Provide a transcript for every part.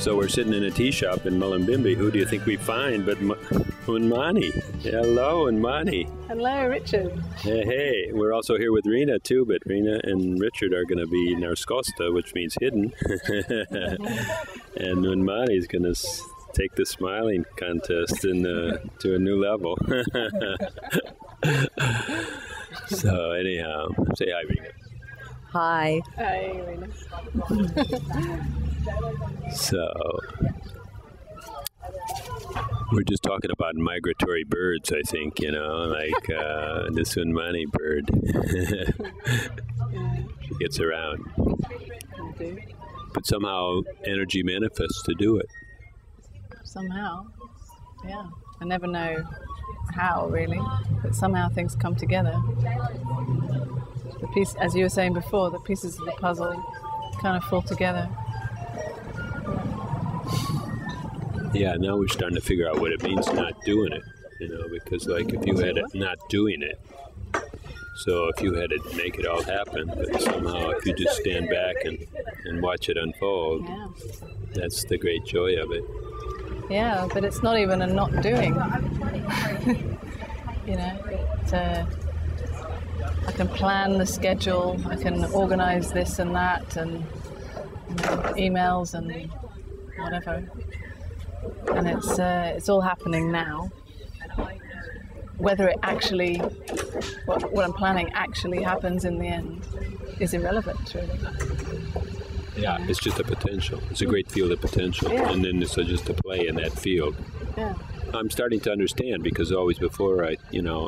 So we're sitting in a tea shop in Mullumbimby. Who do you think we find but Unmani? Hello, Unmani. Hello, Richard. Hey. We're also here with Rena, too, but Rena and Richard are going to be Narskosta, which means hidden. And Unmani is going to take the smiling contest to a new level. So anyhow, say hi, Rena. Hi. Hi, Rena. So we're just talking about migratory birds, I think, like this Unmani bird. She gets around. But somehow energy manifests to do it. Somehow, yeah. I never know how, really, but somehow things come together. The piece, as you were saying before, the pieces of the puzzle kind of fall together. Yeah, now we're starting to figure out what it means not doing it, because like if you had it not doing it, so if you had to make it all happen, but somehow if you just stand back and watch it unfold, that's the great joy of it. Yeah, but it's not even a not doing. I can plan the schedule, I can organize this and that, and emails and whatever. And it's all happening now. Whether it actually, what I'm planning actually happens in the end is irrelevant, really. Yeah, it's just a potential. It's a great field of potential. Yeah. And then it's just a play in that field. Yeah. I'm starting to understand, because always before it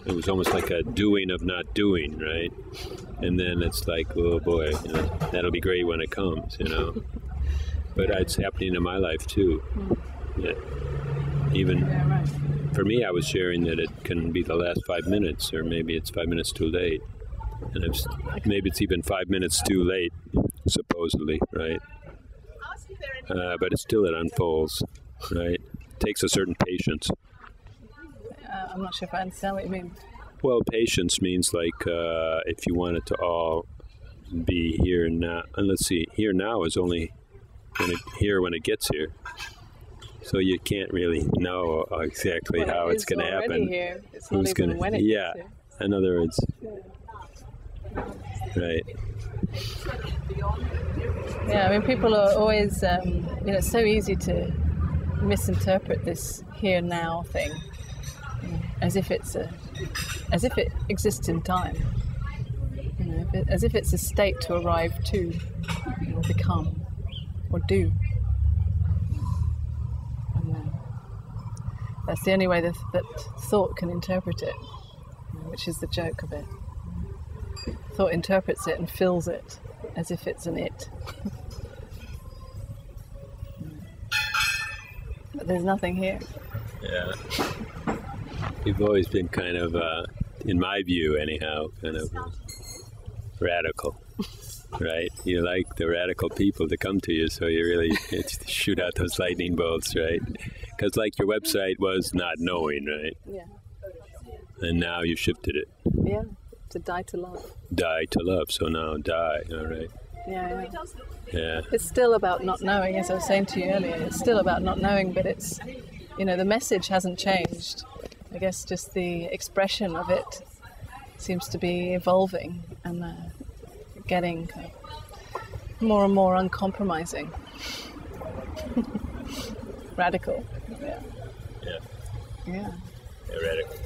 was almost like a doing of not doing, right? And then it's like, oh boy, that'll be great when it comes, But it's happening in my life too. Yeah. Even for me, I was sharing that it can be the last 5 minutes, or maybe it's 5 minutes too late. And maybe it's even 5 minutes too late, supposedly, right? But it's still, it unfolds, right? It takes a certain patience. I'm not sure if I understand what you mean. Well, patience means like if you want it to all be here and now. And let's see, here now is only when it gets here. So you can't really know exactly how it's going to happen. Here. It's not even when it gets here. In other words. Right. Yeah, I mean, people are always, it's so easy to misinterpret this here now thing, as if it exists in time, as if it's a state to arrive to, or become, or do. And that's the only way that thought can interpret it, which is the joke of it. Thought interprets it and fills it as if it's an it. But there's nothing here. Yeah. You've always been kind of, in my view anyhow, kind of radical, right? You like the radical people to come to you, so you really shoot out those lightning bolts, right? Because like your website was not knowing, right? Yeah. And now you shifted it. Yeah. To die to love. Die to love, so now die, all right. Yeah. It's still about not knowing, as I was saying to you earlier. It's still about not knowing, but it's, the message hasn't changed. I guess just the expression of it seems to be evolving and getting kind of more and more uncompromising. Radical. Yeah. Radical.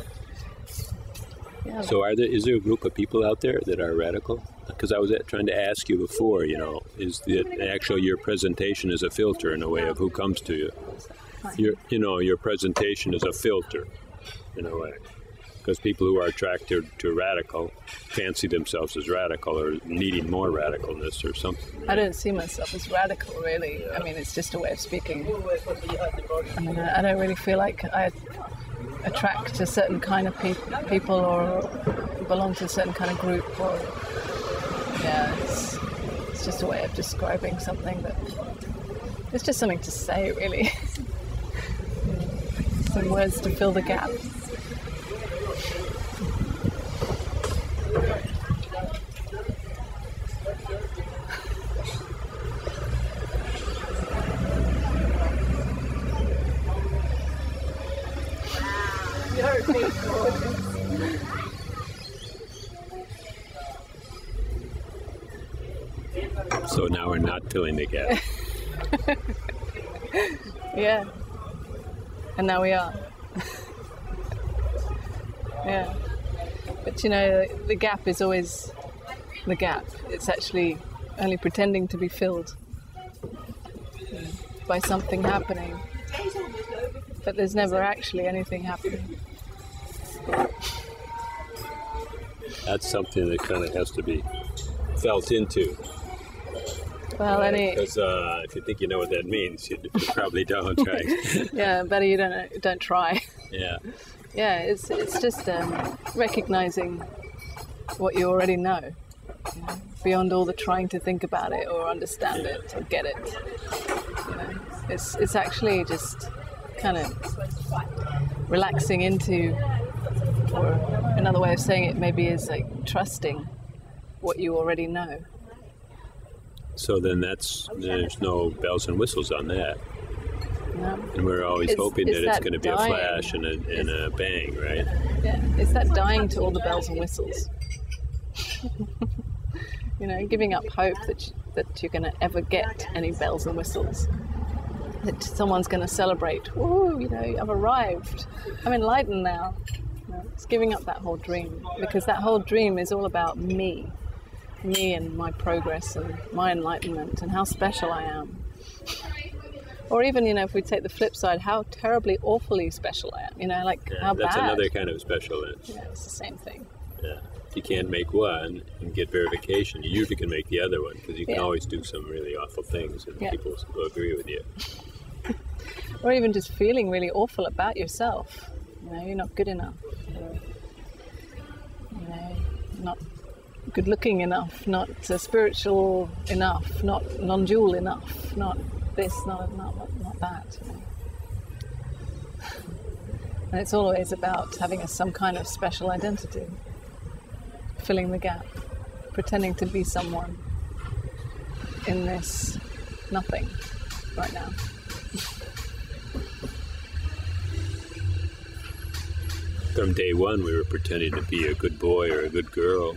Yeah. So is there a group of people out there that are radical? Because I was trying to ask you before, is that actually your presentation is a filter in a way of who comes to you? Your presentation is a filter in a way. Because people who are attracted to radical fancy themselves as radical or needing more radicalness or something. I don't see myself as radical, really. I mean, it's just a way of speaking. I mean, I don't really feel like I attract a certain kind of people or belong to a certain kind of group, or it's just a way of describing something that it's just something to say, really. Some words to fill the gap. So now we're not filling the gap. Yeah. And now we are. Yeah. But you know, the gap is always the gap. It's actually only pretending to be filled by something happening. But there's never actually anything happening. That's something that kind of has to be felt into. Well, because if you think you know what that means, you probably don't, right? Yeah, better you don't try. Yeah. Yeah, it's just recognizing what you already know, you know, beyond all the trying to think about it or understand it or get it. You know, it's actually just kind of relaxing into, or another way of saying it maybe is like trusting what you already know. So then there's no bells and whistles on that. No. And we're always hoping that it's going to be a dying. flash and a bang, right? Yeah, it's that dying to all the bells and whistles. You know, giving up hope that you're going to ever get any bells and whistles. That someone's going to celebrate. Woo, you know, I've arrived. I'm enlightened now. You know, it's giving up that whole dream, because that whole dream is all about me and my progress and my enlightenment and how special I am. Or even, you know, if we take the flip side, how terribly, awfully special I am. You know, like how that's bad. That's another kind of special. Yeah, it's the same thing. Yeah. If you can't make one and get verification, you usually can make the other one, because you can always do some really awful things and people will agree with you. Or even just feeling really awful about yourself. You know, you're not good enough. Or, you know, not good looking enough, not spiritual enough, not non-dual enough, not this, not that. You know. And it's always about having some kind of special identity, filling the gap, pretending to be someone in this nothing right now. From day one, we were pretending to be a good boy or a good girl,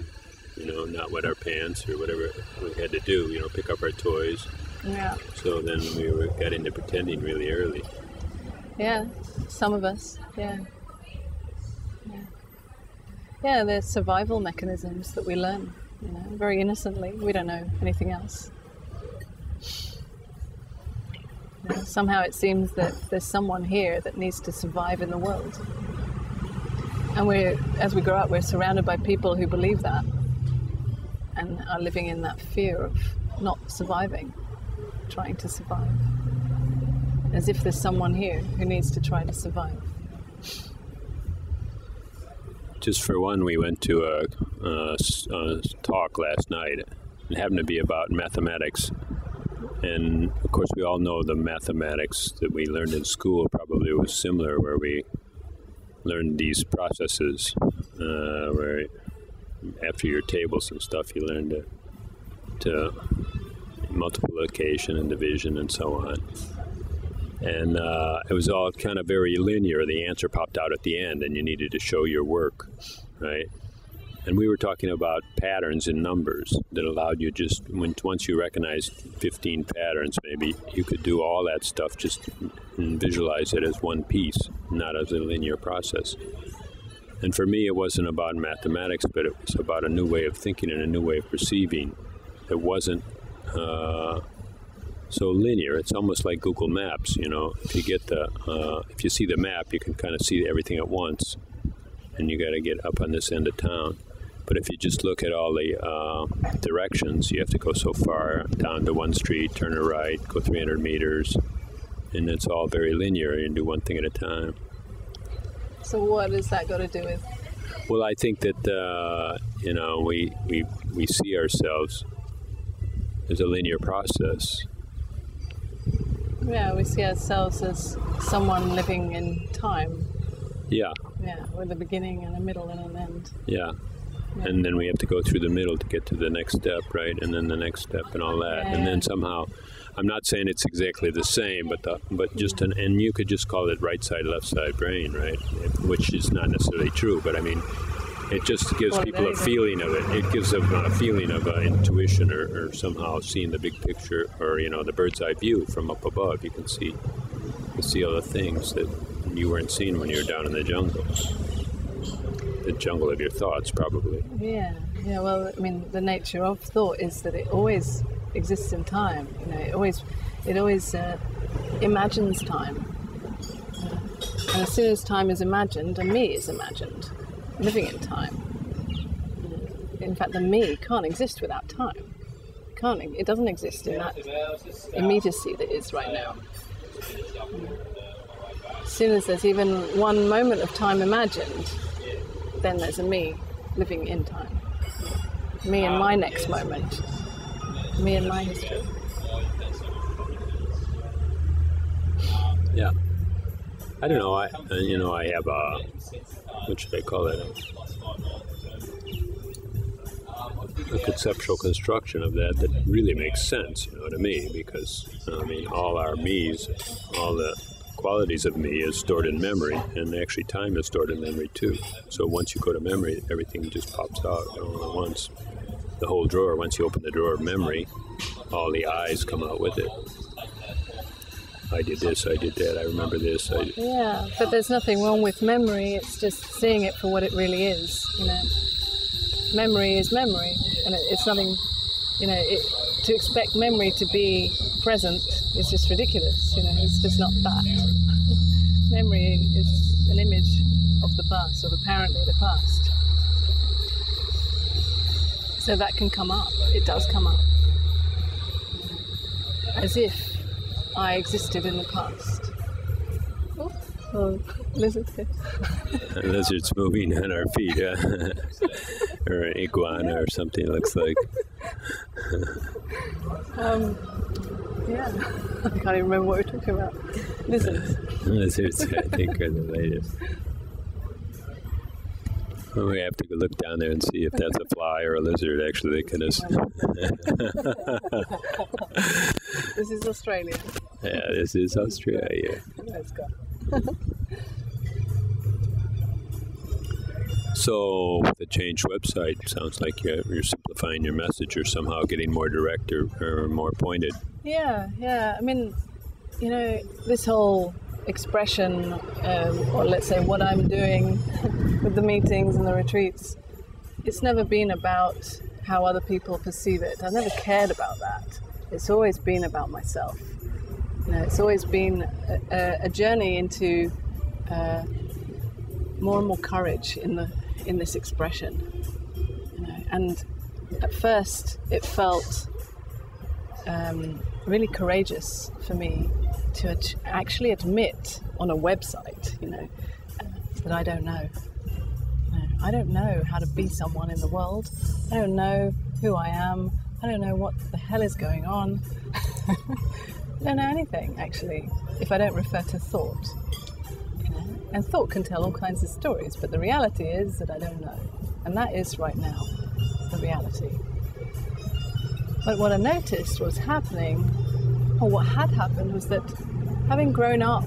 you know, not wet our pants or whatever we had to do, you know, pick up our toys. Yeah. So then we got into pretending really early. Yeah, some of us, yeah. Yeah, they're survival mechanisms that we learn, you know, very innocently. We don't know anything else. You know, somehow it seems that there's someone here that needs to survive in the world. And as we grow up, we're surrounded by people who believe that and are living in that fear of not surviving, trying to survive. As if there's someone here who needs to try to survive. Just for one, we went to a talk last night. It happened to be about mathematics. And of course, we all know the mathematics that we learned in school probably was similar, where we learned these processes where after your tables and stuff, you learn to multiplication and division and so on. And it was all kind of very linear. The answer popped out at the end, and you needed to show your work, right? And we were talking about patterns in numbers that allowed you once you recognized 15 patterns, maybe you could do all that stuff just and visualize it as one piece, not as a linear process. And for me, it wasn't about mathematics, but it was about a new way of thinking and a new way of perceiving. It wasn't so linear. It's almost like Google Maps, you know. If you see the map, you can kind of see everything at once, and you got to get up on this end of town. But if you just look at all the directions, you have to go so far down to one street, turn a right, go 300 meters, and it's all very linear. You do one thing at a time. So what has that got to do with? Well, I think that you know, we see ourselves as a linear process. Yeah, we see ourselves as someone living in time. Yeah. Yeah, with a beginning and a middle and an end. Yeah. And then we have to go through the middle to get to the next step, right? And then the next step and all that. Yeah. And then somehow I'm not saying it's exactly the same, but just and you could just call it right side, left side brain, right? Which is not necessarily true, but I mean, it just gives people a feeling of it. It gives them a feeling of intuition or somehow seeing the big picture, or the bird's eye view from up above. You can see all the things that you weren't seeing when you were down in the jungle of your thoughts, probably. Yeah. Well, I mean, the nature of thought is that it always exists in time. It always imagines time. And as soon as time is imagined, a me is imagined, living in time. In fact, the me can't exist without time. It doesn't exist in that immediacy that is right now. As soon as there's even one moment of time imagined, then there's a me living in time. Me in my next moment. Me in my history. Yeah. I don't know. I have what should I call it? A conceptual construction of that really makes sense, to me, because all our me's, all the qualities of me is stored in memory, and actually time is stored in memory too. So once you go to memory, everything just pops out all at once. The whole drawer, once you open the drawer of memory, all the eyes come out with it. I did this, I did that, I remember this. Yeah, but there's nothing wrong with memory, it's just seeing it for what it really is, Memory is memory, and it's nothing, to expect memory to be present is just ridiculous, it's just not that. Memory is an image of the past, or apparently the past. So that can come up, it does come up, as if I existed in the past. Oh, lizard here. A lizard's moving on our feet, or an iguana or something, it looks like. Yeah, I can't even remember what we're talking about. Lizards. Lizards, I think, are the latest. Well, we have to go look down there and see if that's a fly or a lizard, actually. This is Australia. Yeah, this is Australia. Let's go. So, the changed website sounds like you're simplifying your message, or somehow getting more direct or more pointed. Yeah. I mean, this whole expression, or let's say what I'm doing with the meetings and the retreats, it's never been about how other people perceive it. I've never cared about that. It's always been about myself. It's always been a journey into more and more courage in this expression. And at first it felt really courageous for me to actually admit on a website, that I don't know. I don't know how to be someone in the world. I don't know who I am. I don't know what the hell is going on. I don't know anything, actually, if I don't refer to thought. And thought can tell all kinds of stories, but the reality is that I don't know. And that is right now the reality. But what I noticed was happening, or what had happened, was that having grown up,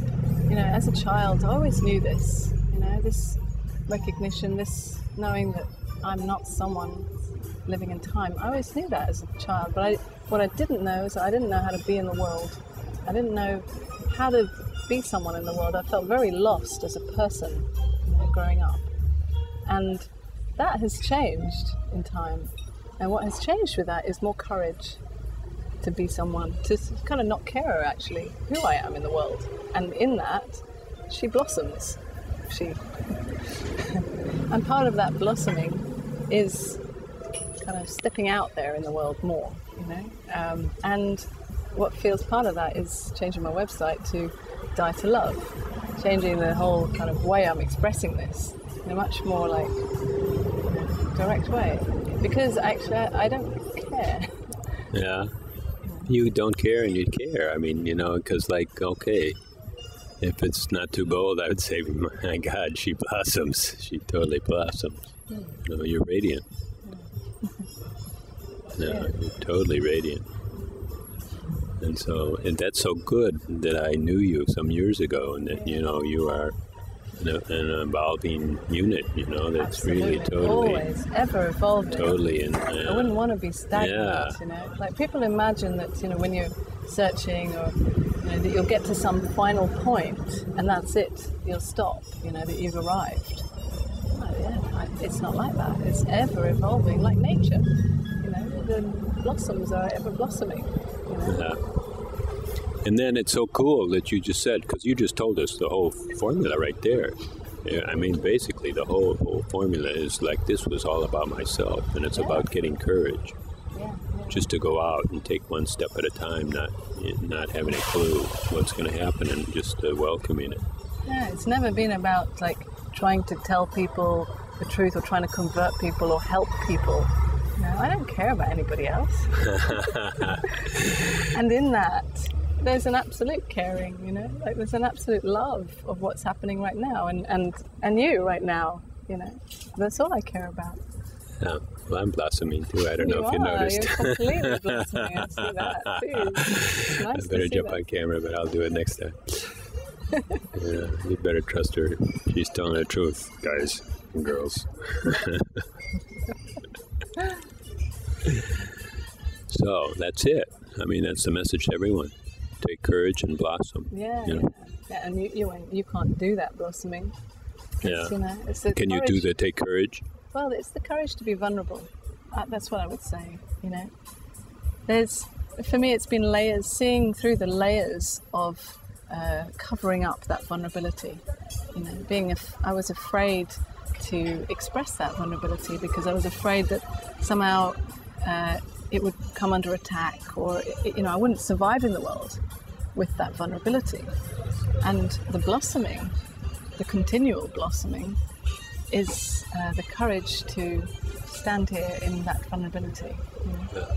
as a child, I always knew this, this recognition, this knowing that I'm not someone living in time. I always knew that as a child, but what I didn't know is that I didn't know how to be in the world. I didn't know how to be someone in the world. I felt very lost as a person, growing up. And that has changed in time. And what has changed with that is more courage to be someone, to kind of not care actually who I am in the world. And in that, she blossoms. And part of that blossoming is kind of stepping out there in the world more, and what feels part of that is changing my website to Die to Love, changing the whole kind of way I'm expressing this in a much more direct way, because actually I don't care. Yeah, you don't care and you care. I mean, because okay, if it's not too bold, I would say, my God, she blossoms. She totally blossoms. You're radiant. No, you're totally radiant. And that's so good that I knew you some years ago, and that you are an evolving unit. That's Absolutely. really totally Always, ever evolving. Totally, and I wouldn't want to be stagnant. Yeah. Like people imagine that when you're searching, or that you'll get to some final point and that's it. You'll stop. That you've arrived. It's not like that. It's ever evolving, like nature. The blossoms are ever blossoming. Yeah. And then it's so cool that you just said, because you just told us the whole formula right there. I mean, basically, the whole formula is like, this was all about myself, and it's about getting courage. Yeah. Just to go out and take one step at a time, not having a clue what's going to happen, and just welcoming it. Yeah, it's never been about like trying to tell people the truth or trying to convert people or help people. I don't care about anybody else. And in that, there's an absolute caring, like there's an absolute love of what's happening right now, and you right now, that's all I care about. Yeah, well, I'm blossoming too. I don't know if you noticed. You're completely blossoming. I see that too. It's nice I better jump that. on camera, but I'll do it next time. You better trust her. She's telling the truth, guys and girls. So that's it. I mean, that's the message to everyone. Take courage and blossom. Yeah. And you can't do that blossoming. Yeah. It's the Can courage. you do the take courage? Well, it's the courage to be vulnerable. That's what I would say. For me, it's been seeing through the layers of covering up that vulnerability. I was afraid to express that vulnerability because I was afraid that somehow it would come under attack, or I wouldn't survive in the world with that vulnerability. And the blossoming, the continual blossoming, is the courage to stand here in that vulnerability. Yeah.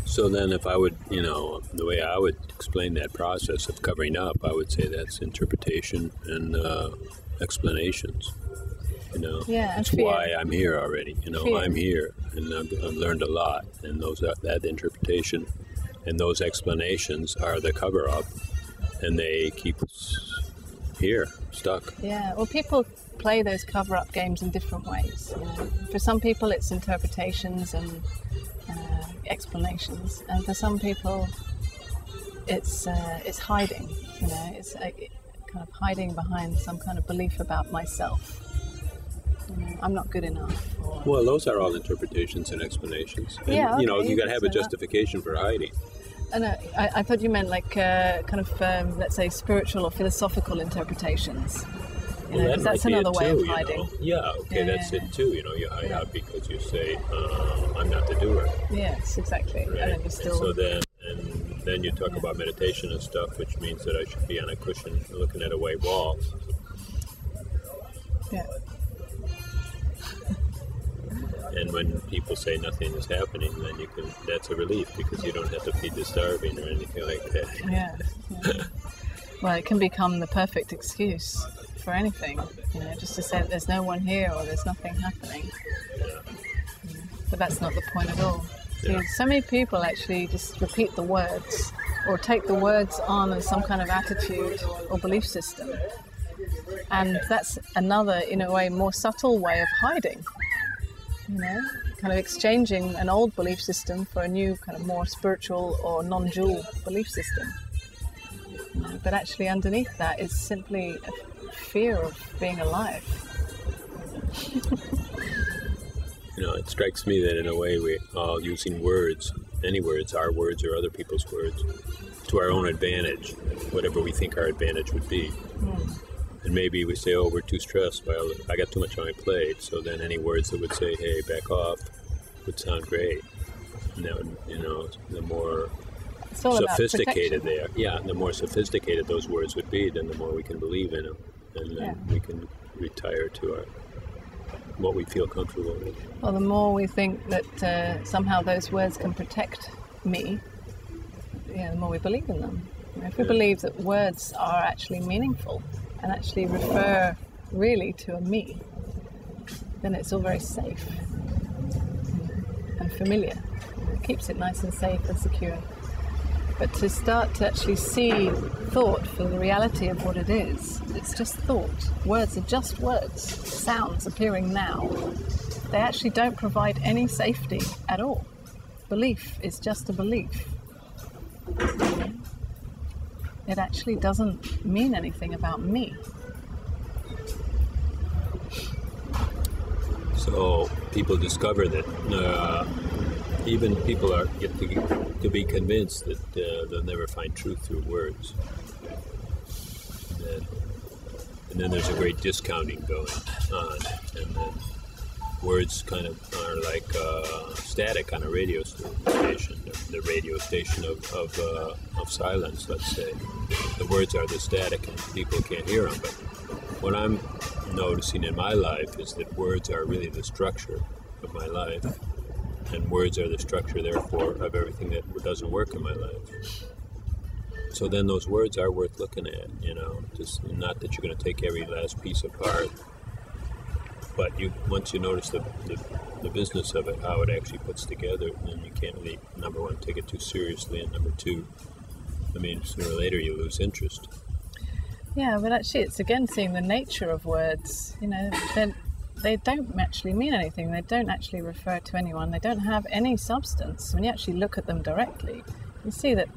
So then if I would, the way I would explain that process of covering up, I would say that's interpretation and explanations. Yeah, that's why I'm here already. Fear. I'm here, and I've learned a lot, and that interpretation and those explanations are the cover-up, and they keep us here, stuck. Yeah, well, people play those cover-up games in different ways. For some people, it's interpretations and explanations, and for some people, it's hiding. It's kind of hiding behind some kind of belief about myself. I'm not good enough. Well, those are all interpretations and explanations. And, yeah, okay, you got to have a justification for hiding. I thought you meant like kind of, let's say, spiritual or philosophical interpretations. Well, that's another way of hiding. Yeah, okay, that's it too. You hide out because you say, I'm not the doer. Yes, exactly. Right? And then you still... And then you talk about meditation and stuff, which means that I should be on a cushion looking at a white wall. Yeah. And when people say nothing is happening, then that's a relief because you don't have to feed the starving or anything like that. Yeah. Well, it can become the perfect excuse for anything, just to say that there's no one here or there's nothing happening. Yeah. But that's not the point at all. Yeah. See, so many people actually just repeat the words or take the words on as some kind of attitude or belief system. And that's another, in a way, more subtle way of hiding. Kind of exchanging an old belief system for a new kind of more spiritual or non-dual belief system. But actually underneath that is simply a fear of being alive. It strikes me that in a way we're all using words, any words, our words or other people's words, to our own advantage, whatever we think our advantage would be. And maybe we say, we're too stressed. Well, I got too much on my plate. So then any words that would say, hey, back off, would sound great. And that would, the more sophisticated they are. Yeah, the more sophisticated those words would be, then the more we can believe in them. And then we can retire to what we feel comfortable with. Well, the more we think that somehow those words can protect me, the more we believe in them. If we believe that words are actually meaningful and actually refer really to a me, then it's all very safe and familiar. It keeps it nice and safe and secure. But to start to actually see thought for the reality of what it is, it's just thought. Words are just words, sounds appearing now. They actually don't provide any safety at all. Belief is just a belief. It actually doesn't mean anything about me. So people discover that even people get to be convinced that they'll never find truth through words. And then there's a great discounting going on. And then words kind of are like static on a radio station, the radio station of silence, let's say. The words are the static and people can't hear them. But what I'm noticing in my life is that words are really the structure of my life. And words are the structure, therefore, of everything that doesn't work in my life. So then those words are worth looking at, just not that you're going to take every last piece apart, but once you notice the business of it, how it actually puts together, then you can't really, number one, take it too seriously, and number two, sooner or later you lose interest. Yeah, but actually it's again seeing the nature of words, they don't actually mean anything. They don't actually refer to anyone. They don't have any substance. When you actually look at them directly, you see that,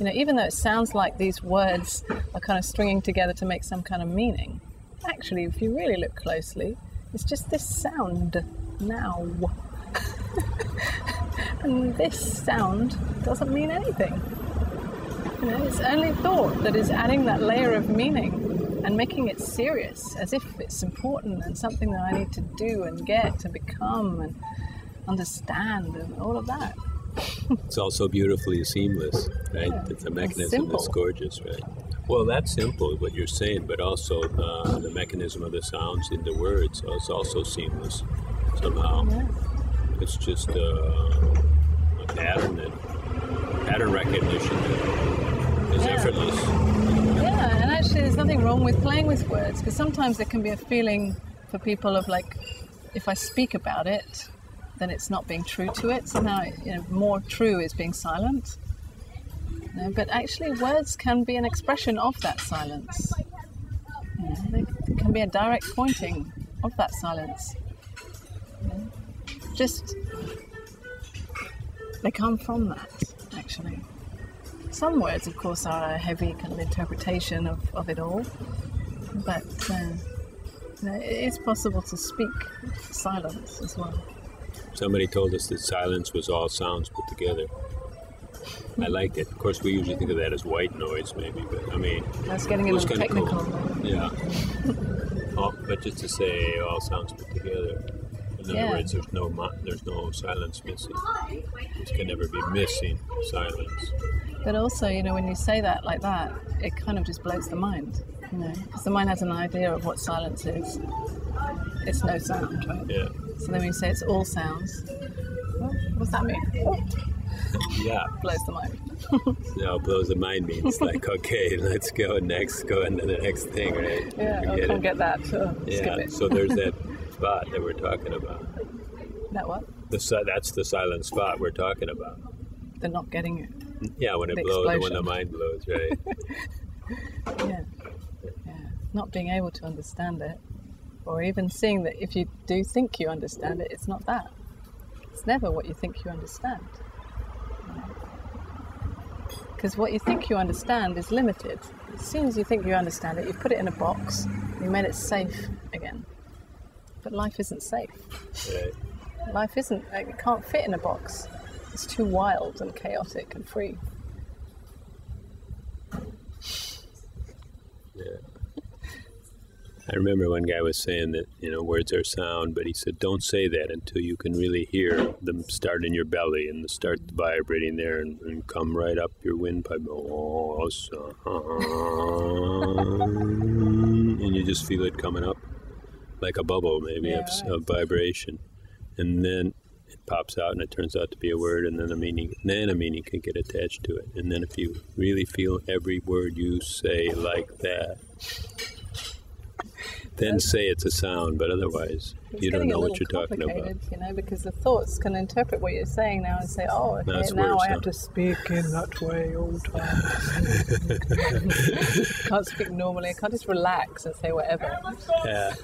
even though it sounds like these words are kind of stringing together to make some kind of meaning, actually, if you really look closely, it's just this sound now. And this sound doesn't mean anything. It's only thought that is adding that layer of meaning and making it serious, as if it's important and something that I need to do and get to become and understand and all of that. It's also beautifully seamless, right? Yeah, it's a mechanism that's gorgeous, right? Well, that's simple, what you're saying, but also the mechanism of the sounds in the words is also seamless somehow. Yeah. It's just a pattern recognition that is effortless. Yeah, and actually there's nothing wrong with playing with words, because sometimes there can be a feeling for people of like, if I speak about it, then it's not being true to it. Somehow, more true is being silent. But actually words can be an expression of that silence. They can be a direct pointing of that silence. Just, they come from that, actually. Some words, of course, are a heavy kind of interpretation of it all, but it is possible to speak silence as well. Somebody told us that silence was all sounds put together. I liked it. Of course, we usually think of that as white noise, maybe, but that's getting a little technical. Cool. Yeah. But just to say all sounds put together. In other words, there's no silence missing. It can never be missing silence. But also, when you say that like that, it kind of just blows the mind, because the mind has an idea of what silence is. It's no sound, right? Yeah. So then when you say it's all sounds, well, what's that mean? Yeah. Blows the mind. No, blows the mind means like, okay, let's go into the next thing, right? Yeah, I can't get that. So skip it. So there's that spot that we're talking about. That what? That's the silent spot we're talking about. The not getting it. Yeah, when it blows, explosion. When the mind blows, right? Yeah. Not being able to understand it, or even seeing that if you do think you understand it, it's not that. It's never what you think you understand. Because what you think you understand is limited. As soon as you think you understand it, you put it in a box, you made it safe again. But life isn't safe. Right. Life isn't, it can't fit in a box. It's too wild and chaotic and free. Yeah. I remember one guy was saying that, words are sound, but he said, don't say that until you can really hear them start in your belly and start vibrating there and come right up your windpipe. Oh, and you just feel it coming up like a bubble, maybe, of vibration. And then it pops out and it turns out to be a word, and then a meaning can get attached to it. And then if you really feel every word you say like that, then say it's a sound, but otherwise you don't know what you're talking about. You know, because the thoughts can interpret what you're saying now and say, oh, okay, That's now worse, I have to speak in that way all the time. Can't speak normally. I can't just relax and say whatever. Yeah.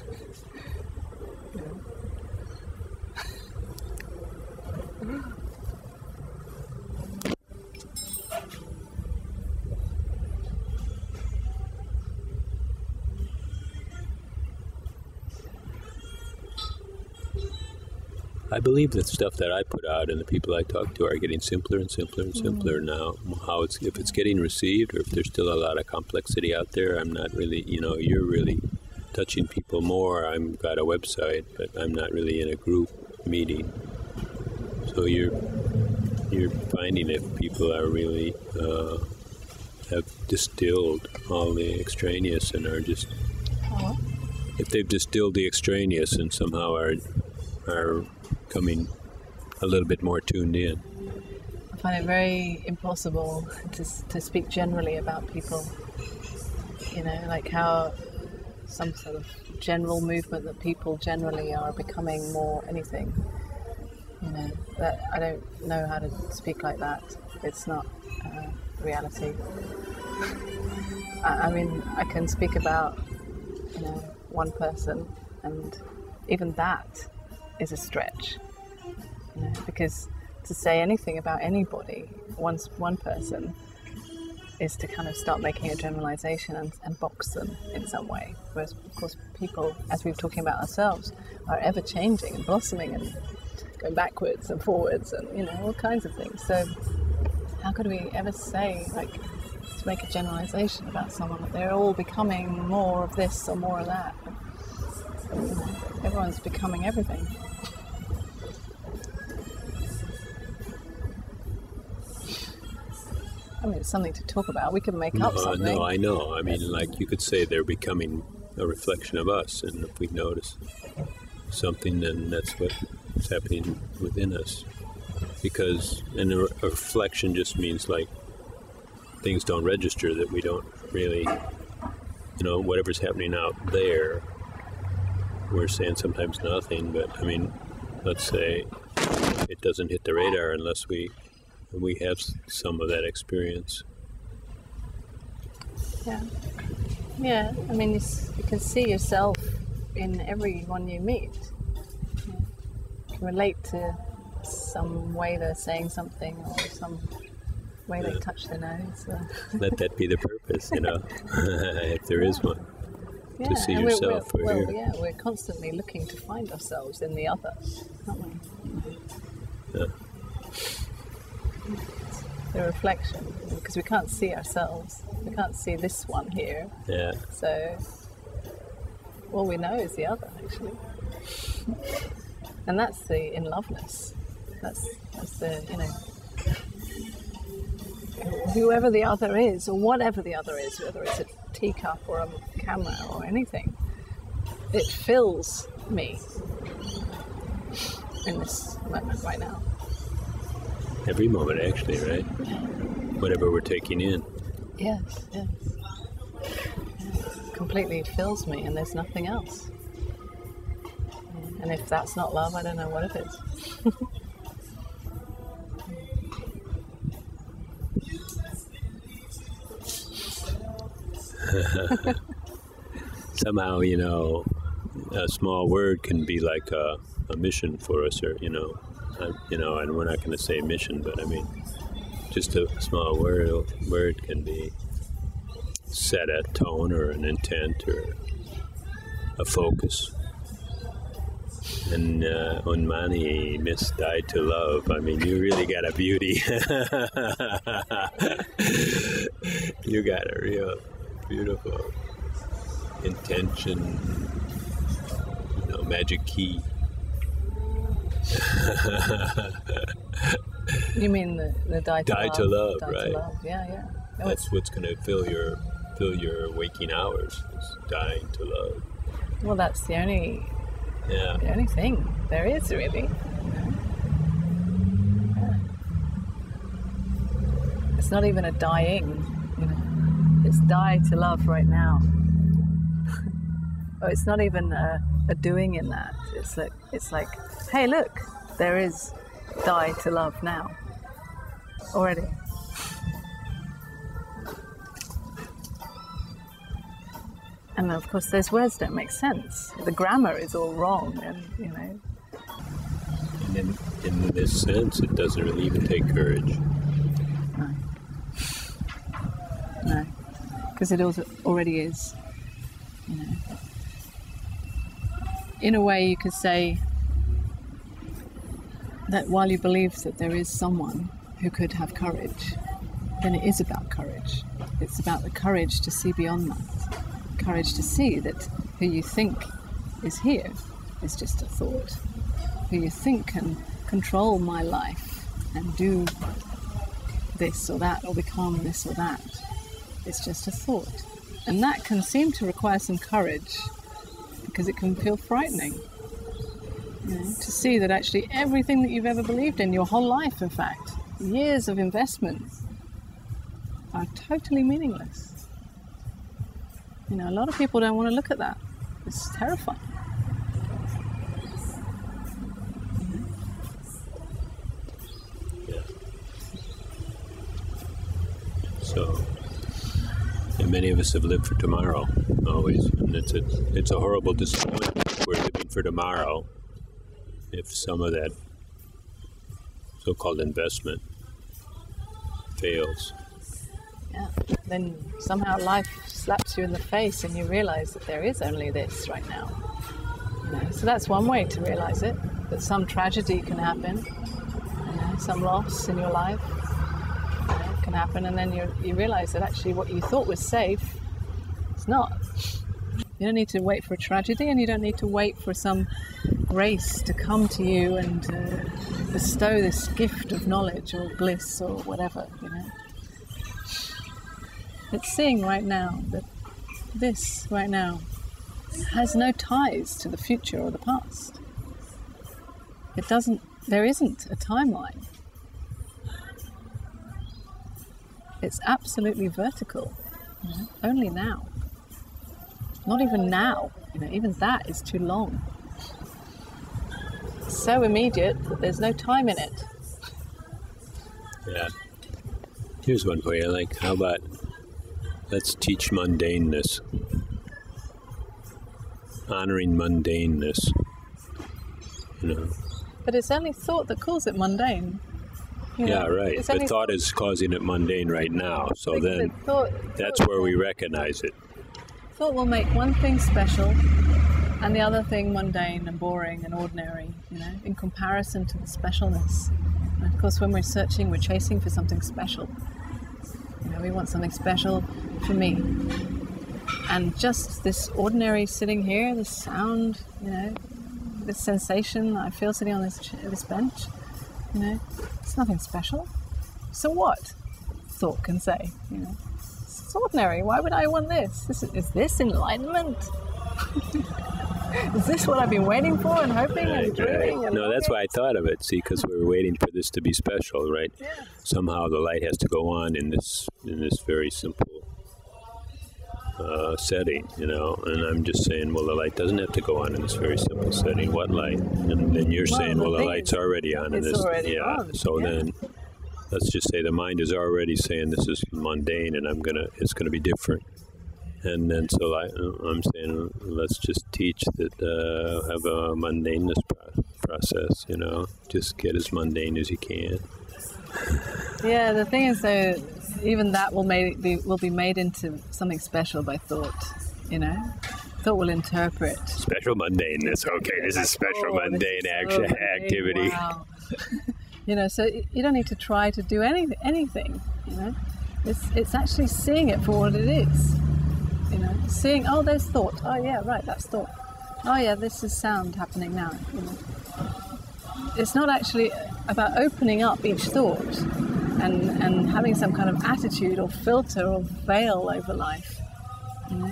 I believe that stuff that I put out and the people I talk to are getting simpler and simpler and simpler now. If it's getting received or if there's still a lot of complexity out there, I'm not really, you're really touching people more. I've got a website, but I'm not really in a group meeting. So you're finding if people are really have distilled all the extraneous and are just, if they've distilled the extraneous and somehow are coming a little bit more tuned in. I find it very impossible to speak generally about people. Like how some sort of general movement that people generally are becoming more anything. That I don't know how to speak like that. It's not reality. I mean, I can speak about one person, and even that is a stretch, because to say anything about anybody, one person, is to kind of start making a generalization and box them in some way. Whereas, of course, people, as we were talking about ourselves, are ever changing and blossoming and going backwards and forwards and, all kinds of things. So how could we ever say, to make a generalization about someone, that they're all becoming more of this or more of that? Everyone's becoming everything. I mean, it's something to talk about. We can make up something. No, I know. I mean, you could say they're becoming a reflection of us, and if we notice something, then that's what's happening within us. Because a reflection just means things don't register, that we don't really, whatever's happening out there, we're saying sometimes nothing, but I mean, let's say it doesn't hit the radar unless we have some of that experience. Yeah. I mean, you can see yourself in everyone you meet. You can relate to some way they're saying something or some way they touch their nose. Let that be the purpose, if there is one. Yeah, to see yourself. We're constantly looking to find ourselves in the other, aren't we? Yeah. The reflection, because we can't see ourselves. We can't see this one here. Yeah. So all we know is the other, actually. And that's the in-loveness. That's the, whoever the other is, or whatever the other is, whether it's a teacup or a camera or anything, it fills me in this moment right now. Every moment, actually, right? Whatever we're taking in. Yes. Completely fills me, and there's nothing else. And if that's not love, I don't know what it is. Somehow, a small word can be like a mission for us, or, and we're not going to say mission, but I mean, just a small word can be set a tone or an intent or a focus. And Unmani, Miss Died to Love. I mean, you really got a beauty. You got a real beautiful intention, magic key. You mean the die to love, die right? To love. Yeah. That's what's going to fill your waking hours, is dying to love. Well, that's the only thing there is, really. Yeah. It's not even a dying, it's die to love right now. or it's not even a doing in that. It's like, hey, look, there is die to love now already. And of course, those words don't make sense. The grammar is all wrong, and And in this sense, it doesn't really even take courage. No, because it already is. In a way, you could say that while you believe that there is someone who could have courage, then it is about courage. It's about the courage to see beyond that. Courage to see that who you think is here is just a thought. Who you think can control my life and do this or that or become this or that is just a thought. And that can seem to require some courage because it can feel frightening. To see that actually everything that you've ever believed in, your whole life in fact, years of investment, are totally meaningless. A lot of people don't want to look at that. It's terrifying. Yeah. So, and many of us have lived for tomorrow, always. And it's a horrible disappointment. We're living for tomorrow if some of that so-called investment fails. Yeah. Then somehow life slaps you in the face and you realize that there is only this right now. So that's one way to realize it, that some tragedy can happen, some loss in your life can happen, and then you realize that actually what you thought was safe, it's not. You don't need to wait for a tragedy, and you don't need to wait for some grace to come to you and bestow this gift of knowledge or bliss or whatever, It's seeing right now that this right now has no ties to the future or the past. There isn't a timeline. It's absolutely vertical, only now. Not even now, even that is too long. It's so immediate that there's no time in it. Yeah. Here's one for you, how about let's teach mundaneness. Honoring mundaneness. But it's only thought that calls it mundane. Yeah, right. But thought is causing it mundane right now. So then that's where we recognize it. Thought will make one thing special and the other thing mundane and boring and ordinary, in comparison to the specialness. And of course, when we're searching, we're chasing for something special. We want something special for me. And just this ordinary sitting here, this sound, this sensation I feel sitting on this bench, it's nothing special. So what? Thought can say, it's ordinary. Why would I want this? Is this enlightenment? Is this what I've been waiting for and hoping and dreaming? Right. No, that's why I thought of it. See, because we were waiting for this to be special, right? Yeah. Somehow the light has to go on in this very simple setting, and I'm just saying, well, the light doesn't have to go on in this very simple setting. What light? And then you're saying, well, the light's already on in this. Already on. So then, let's just say the mind is already saying this is mundane, and it's gonna be different. And then so I'm saying, let's just teach that have a mundaneness process. Just get as mundane as you can. Yeah, the thing is though, even that will be made into something special by thought. Thought will interpret special mundaneness. Okay, this is special mundane activity. Wow. So you don't need to try to do anything. It's actually seeing it for what it is. Seeing, oh, there's thought. Oh yeah, right, that's thought. Oh yeah, this is sound happening now. It's not actually about opening up each thought and having some kind of attitude or filter or veil over life.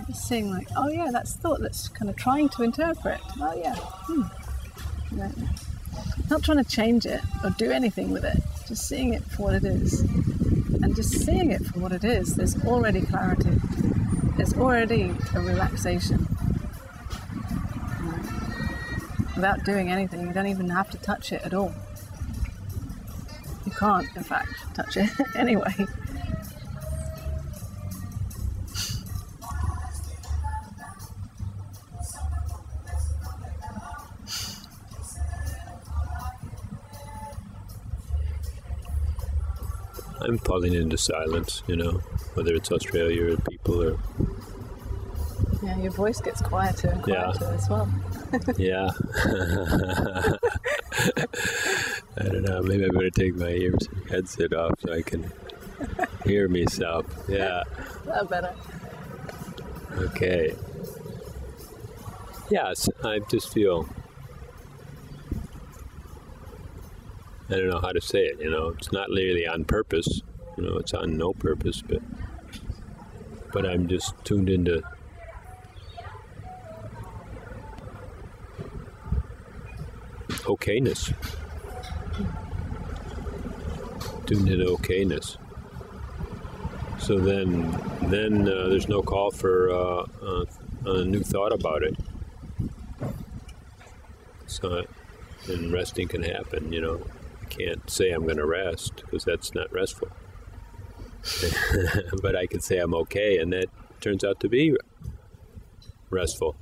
It's seeing oh yeah, that's thought that's kind of trying to interpret. Oh yeah. Not trying to change it or do anything with it. Just seeing it for what it is. And just seeing it for what it is, there's already clarity. There's already a relaxation. without doing anything. You don't even have to touch it at all. You can't, in fact, touch it anyway. I'm falling into silence, whether it's Australia or people or... Yeah, your voice gets quieter and quieter as well. Yeah. I don't know, maybe I better take my headset off so I can hear myself. Yeah. That's better. Okay. Yes, I just feel... I don't know how to say it, It's not really on purpose, it's on no purpose, but I'm just tuned into okayness. Tuned into okayness. So then there's no call for a new thought about it. So, and resting can happen, Can't say I'm going to rest because that's not restful. But I can say I'm okay, and that turns out to be restful.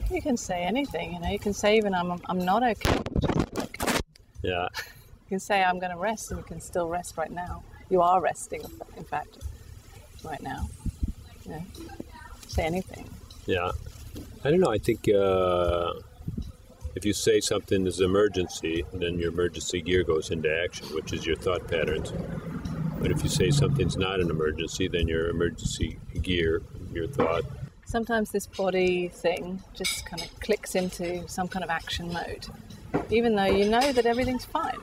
You can say anything, You can say even I'm not okay. Okay. Yeah. You can say I'm going to rest, and you can still rest right now. You are resting, in fact, right now. Say anything. Yeah. I don't know. I think if you say something is emergency, then your emergency gear goes into action, which is your thought patterns. But if you say something's not an emergency, then your emergency gear, your thought. Sometimes this body thing just kind of clicks into some kind of action mode, even though you know that everything's fine.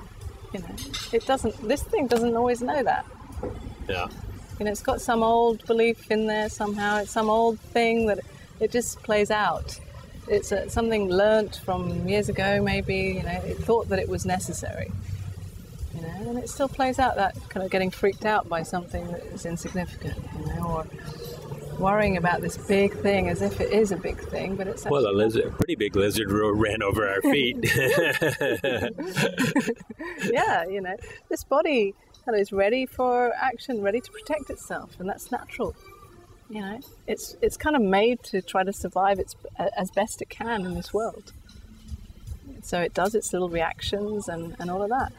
It doesn't. This thing doesn't always know that. Yeah. It's got some old belief in there somehow. It's some old thing that it just plays out. It's something learnt from years ago, maybe. It thought that it was necessary. And it still plays out that kind of getting freaked out by something that is insignificant. Or worrying about this big thing as if it is a big thing, but it's actually... Well, a pretty big lizard ran over our feet. Yeah, this body kind of is ready for action, ready to protect itself, and that's natural. It's kind of made to try to survive as best it can in this world. So it does its little reactions and all of that.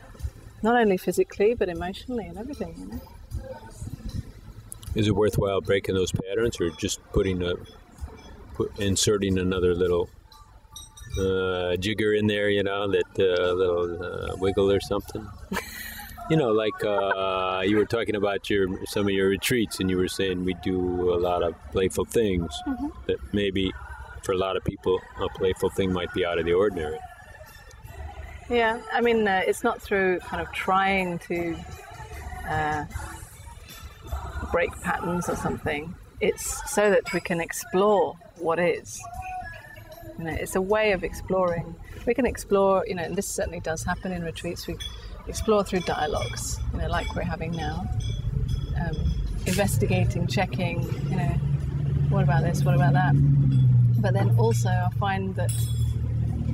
Not only physically, but emotionally and everything, Is it worthwhile breaking those patterns, or just inserting another little jigger in there, that little wiggle or something? Like you were talking about some of your retreats, and you were saying we do a lot of playful things. Mm-hmm. That maybe for a lot of people, a playful thing might be out of the ordinary. Yeah, I mean, it's not through kind of trying to break patterns or something. It's so that we can explore what is. It's a way of exploring. We can explore, and this certainly does happen in retreats. We explore through dialogues, like we're having now. Investigating, checking, what about this, what about that? But then also I find that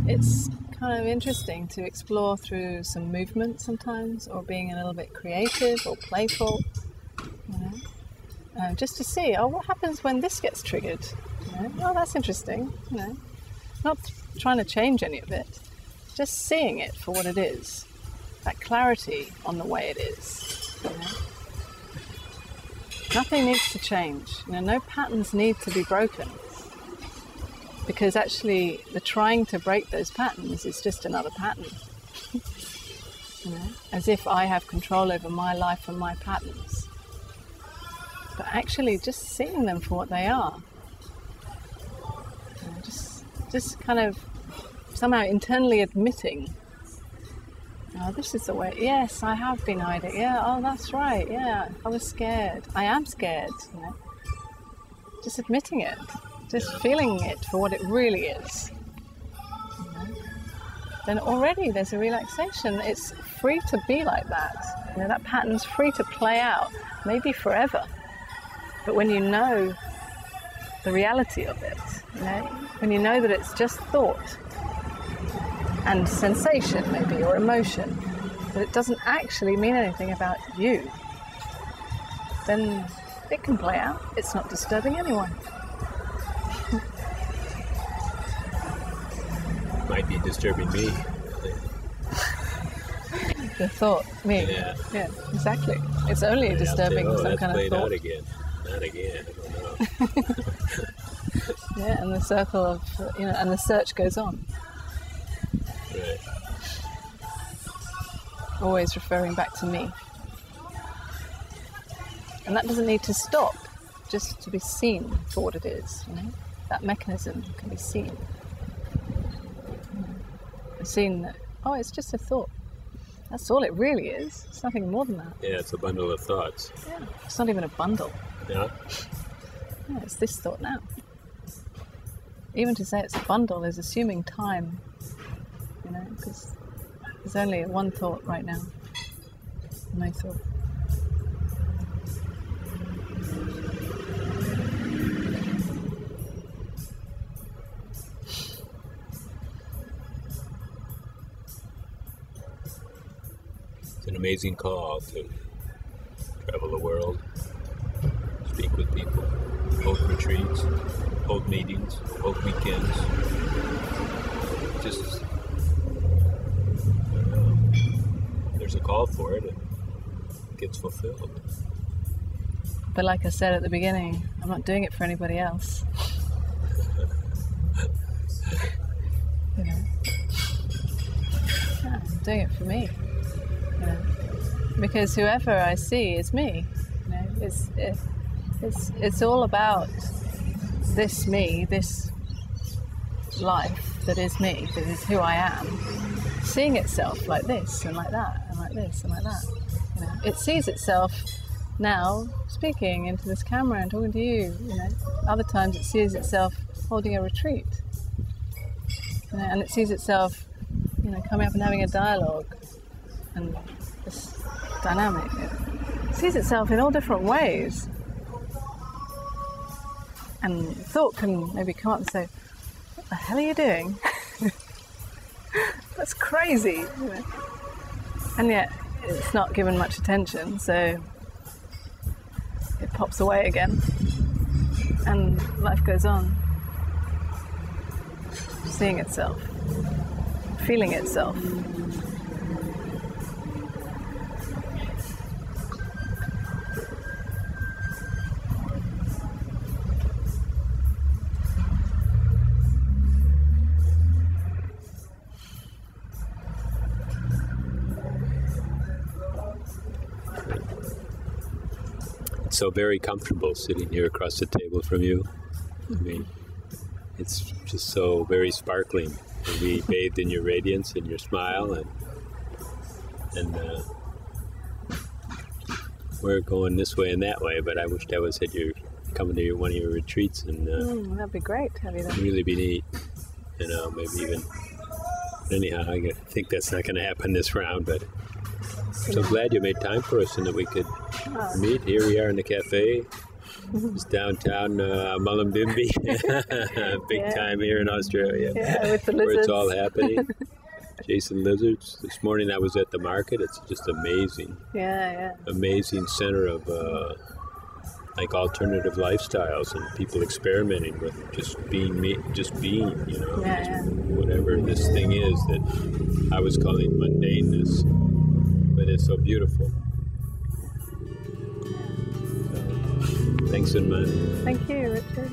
it's kind of interesting to explore through some movement sometimes, or being a little bit creative or playful, just to see, what happens when this gets triggered? Oh, that's interesting, Not trying to change any of it, just seeing it for what it is. That clarity on the way it is. Nothing needs to change. No patterns need to be broken. Because actually, the trying to break those patterns is just another pattern. As if I have control over my life and my patterns. But actually, just seeing them for what they are. Just kind of somehow internally admitting, this is the way. Yes, I have been hiding. Yeah, oh, that's right. Yeah, I was scared. I am scared. Just admitting it. Just feeling it for what it really is. Then already there's a relaxation. It's free to be like that. That pattern's free to play out, maybe forever. But when you know the reality of it, when you know that it's just thought, and sensation maybe, or emotion, but it doesn't actually mean anything about you, then it can play out. It's not disturbing anyone. Might be disturbing me. The thought, me. Yeah. Yeah, exactly. It's only disturbing some kind of thought. Out again. Not again. I don't know. Yeah, and the circle of, and the search goes on. Right. Always referring back to me. And that doesn't need to stop, just to be seen for what it is, That mechanism can be seen. Seen that, it's just a thought. That's all it really is. It's nothing more than that. Yeah, it's a bundle of thoughts. Yeah, it's not even a bundle. Yeah? Yeah, it's this thought now. Even to say it's a bundle is assuming time, because there's only one thought right now. No thought. It's an amazing call to travel the world, speak with people, hold retreats, hold meetings, hold weekends. Just, there's a call for it and it gets fulfilled. But like I said at the beginning, I'm not doing it for anybody else. Yeah, I'm doing it for me. Because whoever I see is me. It's all about this me, this life that is me, that is who I am, seeing itself like this and like that and like this and like that. It sees itself now speaking into this camera and talking to you. Other times it sees itself holding a retreat, and it sees itself, coming up and having a dialogue and this dynamic. It sees itself in all different ways. And thought can maybe come up and say, what the hell are you doing? That's crazy. And yet it's not given much attention, so it pops away again. And life goes on. Seeing itself. Feeling itself. So very comfortable sitting here across the table from you. I mean, it's just so very sparkling to be bathed in your radiance and your smile, and we're going this way and that way. But I wished I was coming to one of your retreats, and that'd be great to have you there. Really be neat. Maybe even. Anyhow, I think that's not going to happen this round, but. So glad you made time for us and that we could meet. Here we are in the cafe. It's downtown Mullumbimby. Big time here in Australia. Yeah, with the lizards. Where it's all happening. Chasing lizards. This morning I was at the market. It's just amazing. Yeah. Amazing center of alternative lifestyles and people experimenting with just being, whatever this thing is that I was calling mundaneness. But it's so beautiful. Thanks, Unmani. Thank you, Richard.